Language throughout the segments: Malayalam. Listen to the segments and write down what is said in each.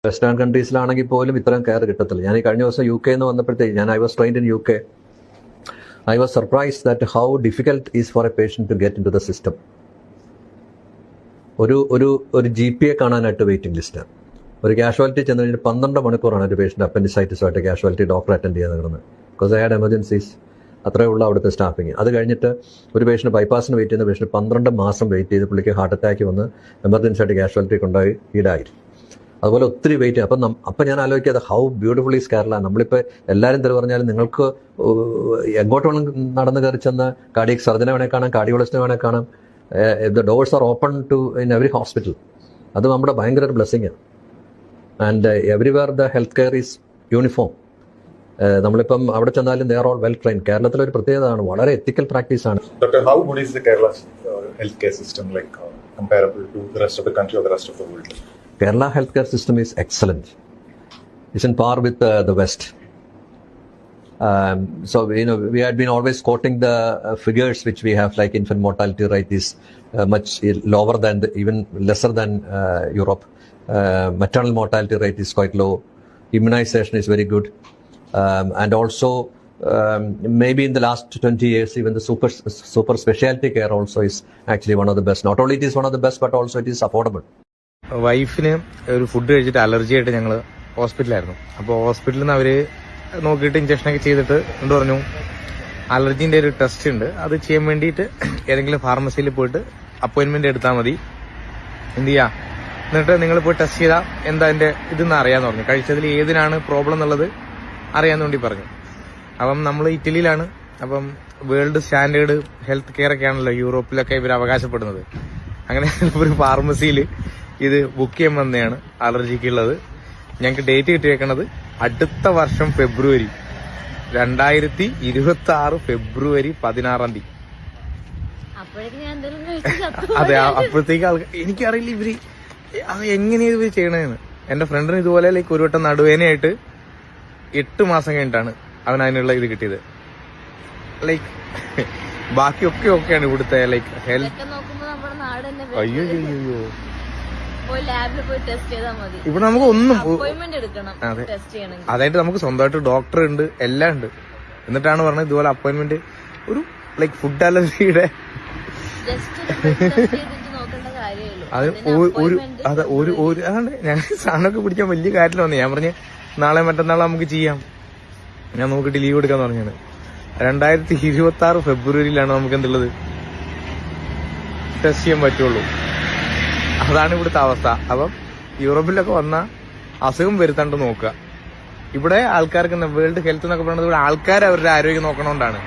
വെസ്റ്റേൺ കൺട്രീസിലാണെങ്കിൽ പോലും ഇത്രയും കെയർ കിട്ടത്തില്ല. ഞാൻ ഈ കഴിഞ്ഞ ദിവസം UK എന്ന് വന്നപ്പോഴത്തേക്ക് I was trained in UK. I was surprised that how difficult is for a patient to get into the system. ഒരു GP കാണാനായിട്ട് വെയിറ്റിംഗ് ലിസ്റ്റ്. ഒരു കാഷ്വാലിറ്റി ചെന്ന് കഴിഞ്ഞിട്ട് 12 മണിക്കൂറാണ് ഒരു പേഷ്യൻ്റ് അപ്പൻഡിസൈറ്റിസുമായിട്ട് കാഷ്വാലിറ്റി ഡോക്ടർ അറ്റൻഡ് ചെയ്യാൻ കിടന്നത്. Because I had emergencies. അത്രയേ ഉള്ളൂ അവിടുത്തെ സ്റ്റാഫിങ്. അത് കഴിഞ്ഞിട്ട് ഒരു പേഷ്യൻ്റ് ബൈപ്പാസിന് വെയിറ്റ് ചെയ്യുന്ന പേഷ്യൻ്റ് 12 മാസം വെയിറ്റ് ചെയ്ത് പുള്ളിക്ക് ഹാർട്ട് അറ്റാക്ക് വന്ന് എമർജൻസി ആയിട്ട് കാഷ്വാലിറ്റി കൊണ്ടുപോയി ഈടായി. അതുപോലെ ഒത്തിരി വെയിറ്റ്. അപ്പം ഞാൻ ആലോചിക്കാതെ ഹൗ ബ്യൂട്ടിഫുൾ ഈസ് കേരള. നമ്മളിപ്പോൾ എല്ലാവരും തെളിവ് പറഞ്ഞാലും നിങ്ങൾക്ക് എങ്ങോട്ട് വേണം നടന്ന് കയറി ചെന്ന് കാർഡിയക് സർജനെ വേണേൽ കാണാം, കാർഡിയോളജിസ്റ്റിനെ വേണേൽ കാണാം. The doors are open to in every hospital. അത് നമ്മുടെ ഭയങ്കര ഒരു ബ്ലെസ്സിങ്ങാണ്. And everywhere the health care is uniform. നമ്മളിപ്പം അവിടെ ചെന്നാലും they are all well train. കേരളത്തിലെ ഒരു പ്രത്യേകതയാണ്, വളരെ എത്തിക്കൽ പ്രാക്ടീസാണ്. Doctor, how good is the Kerala healthcare system, like comparable to the rest of the country or the rest of the world? Kerala healthcare system is excellent. It's in par with the West. So we had been always quoting the figures which we have, like infant mortality rate is much lower than even lesser than Europe. Maternal mortality rate is quite low. Immunization is very good, and also maybe in the last 20 years even the super specialty care also is actually one of the best. Not only it is one of the best, but also it is affordable. വൈഫിന് ഒരു ഫുഡ് കഴിച്ചിട്ട് അലർജി ആയിട്ട് ഞങ്ങൾ ഹോസ്പിറ്റലായിരുന്നു. അപ്പോൾ ഹോസ്പിറ്റലിൽ നിന്ന് അവര് നോക്കിയിട്ട് ഇഞ്ചക്ഷനൊക്കെ ചെയ്തിട്ട് എന്ത് പറഞ്ഞു, അലർജിന്റെ ഒരു ടെസ്റ്റ് ഉണ്ട്, അത് ചെയ്യാൻ വേണ്ടിയിട്ട് ഏതെങ്കിലും ഫാർമസിയിൽ പോയിട്ട് അപ്പോയിന്റ്മെന്റ് എടുത്താൽ മതി, എന്ത് ചെയ്യാ, എന്നിട്ട് നിങ്ങൾ പോയി ടെസ്റ്റ് ചെയ്താൽ എന്താ അതിന്റെ ഇതെന്ന് അറിയാന്ന് പറഞ്ഞു. കഴിച്ചതിൽ ഏതിനാണ് പ്രോബ്ലം എന്നുള്ളത് അറിയാൻ വേണ്ടി പറഞ്ഞു. അപ്പം നമ്മൾ ഇറ്റലിയിലാണ്. അപ്പം വേൾഡ് സ്റ്റാൻഡേർഡ് ഹെൽത്ത് കെയർ ഒക്കെ ആണല്ലോ യൂറോപ്പിലൊക്കെ ഇവർ അവകാശപ്പെടുന്നത്. അങ്ങനെ ഒരു ഫാർമസിയിൽ ഇത് ബുക്ക് ചെയ്യാൻ വന്നതാണ് അലർജിക്കുള്ളത്. ഞങ്ങൾക്ക് ഡേറ്റ് കിട്ടിയേക്കണത് അടുത്ത വർഷം ഫെബ്രുവരി 2026 ഫെബ്രുവരി 16. അതെ, അപ്പോഴത്തേക്ക് എനിക്കറിയില്ല ഇവര് അത് എങ്ങനെയാ ഇവര് ചെയ്യണേന്ന്. എന്റെ ഫ്രണ്ടിന് ഇതുപോലെ ലൈക്ക് ഒരു വട്ടം നടുവേനയായിട്ട് 8 മാസം കഴിഞ്ഞിട്ടാണ് അവൻ അതിനുള്ള ഇത് കിട്ടിയത്. ലൈക്ക് ബാക്കിയൊക്കെ ഓക്കെയാണ് ഇവിടുത്തെ ലൈക്ക് ഹെൽത്ത്. അയ്യോ അയ്യോ, ഇവിടെ നമുക്ക് ഒന്നും അതെ, അതായിട്ട് നമുക്ക് സ്വന്തമായിട്ട് ഡോക്ടർ ഉണ്ട്, എല്ലാം ഉണ്ട്. എന്നിട്ടാണ് പറഞ്ഞത് ഇതുപോലെ അപ്പോയിന്റ്മെന്റ് ഒരു ലൈക്ക് ഫുഡ് അലർജിയുടെ അത് ഒരു അതാണ് ഞാൻ സാധനമൊക്കെ പിടിക്കാൻ വലിയ കാര്യത്തിൽ വന്നു. ഞാൻ പറഞ്ഞ് നാളെ മറ്റന്നാൾ നമുക്ക് ചെയ്യാം, ഞാൻ നോക്കിയിട്ട് ലീവ് എടുക്കാന്ന് പറഞ്ഞത്. 2026 ഫെബ്രുവരിയിലാണ് നമുക്ക് എന്തുള്ളത് ടെസ്റ്റ് ചെയ്യാൻ പറ്റുള്ളൂ. അതാണ് ഇവിടുത്തെ അവസ്ഥ. അപ്പം യൂറോപ്പിലൊക്കെ വന്ന അസുഖം വരുത്താണ്ട് നോക്കുക. ഇവിടെ ആൾക്കാർക്ക് വേൾഡ് ഹെൽത്ത് എന്നൊക്കെ പറയുന്നത് ഇവിടെ ആൾക്കാർ അവരുടെ ആരോഗ്യം നോക്കണോണ്ടാണ്,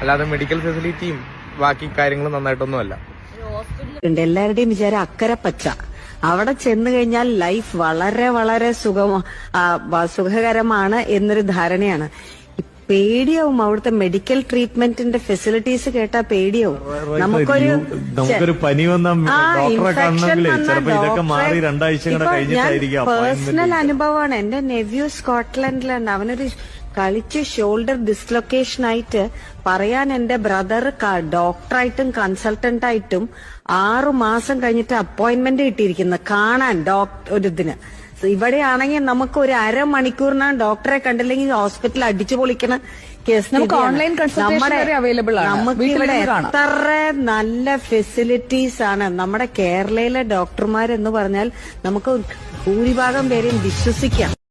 അല്ലാതെ മെഡിക്കൽ ഫെസിലിറ്റിയും ബാക്കി കാര്യങ്ങളും നന്നായിട്ടൊന്നും അല്ല. എല്ലാവരുടെയും വിചാരം അക്കരെ പച്ച. അവിടെ ചെന്ന് കഴിഞ്ഞാൽ ലൈഫ് വളരെ വളരെ സുഖകരമാണ് എന്നൊരു ധാരണയാണ്. പേടിയാവും. അവിടുത്തെ മെഡിക്കൽ ട്രീറ്റ്മെന്റിന്റെ ഫെസിലിറ്റീസ് കേട്ടാ പേടിയാവും. നമുക്കൊരു പനി വന്ന ഡോക്ടറെ കാണണമെങ്കിൽ ചിലപ്പോൾ ഇതൊക്കെ മാറി 2 ആഴ്ച കൂടെ കഴിഞ്ഞിട്ടായിരിക്കും. പേഴ്സണൽ അനുഭവമാണ്. എന്റെ നെവ്യൂ സ്കോട്ട്ലൻഡിലാണ്. അവനൊരു കളിച്ച് ഷോൾഡർ ഡിസ്ലൊക്കേഷൻ ആയിട്ട് പറയാൻ എന്റെ ബ്രദർ ഡോക്ടറായിട്ടും കൺസൾട്ടന്റ് ആയിട്ടും 6 മാസം കഴിഞ്ഞിട്ട് അപ്പോയിന്റ്മെന്റ് കിട്ടിയിരിക്കുന്നത് കാണാൻ ഒരു ഇതിന്. ഇവിടെയാണെങ്കിൽ നമുക്ക് ഒരു അരമണിക്കൂറിനാണ് ഡോക്ടറെ കണ്ടില്ലെങ്കിൽ ഹോസ്പിറ്റൽ അടിച്ചു പൊളിക്കണ കേസ്. നമുക്ക് ഓൺലൈൻ കൺസൾട്ടേഷൻ അവൈലബിൾ ആണ്. നമുക്ക് ഇവിടെ എത്ര നല്ല ഫെസിലിറ്റീസ് ആണ്. നമ്മുടെ കേരളയിലെ ഡോക്ടർമാരെന്ന് പറഞ്ഞാൽ നമുക്ക് ഭൂരിഭാഗം പേരെയും വിശ്വസിക്കാം.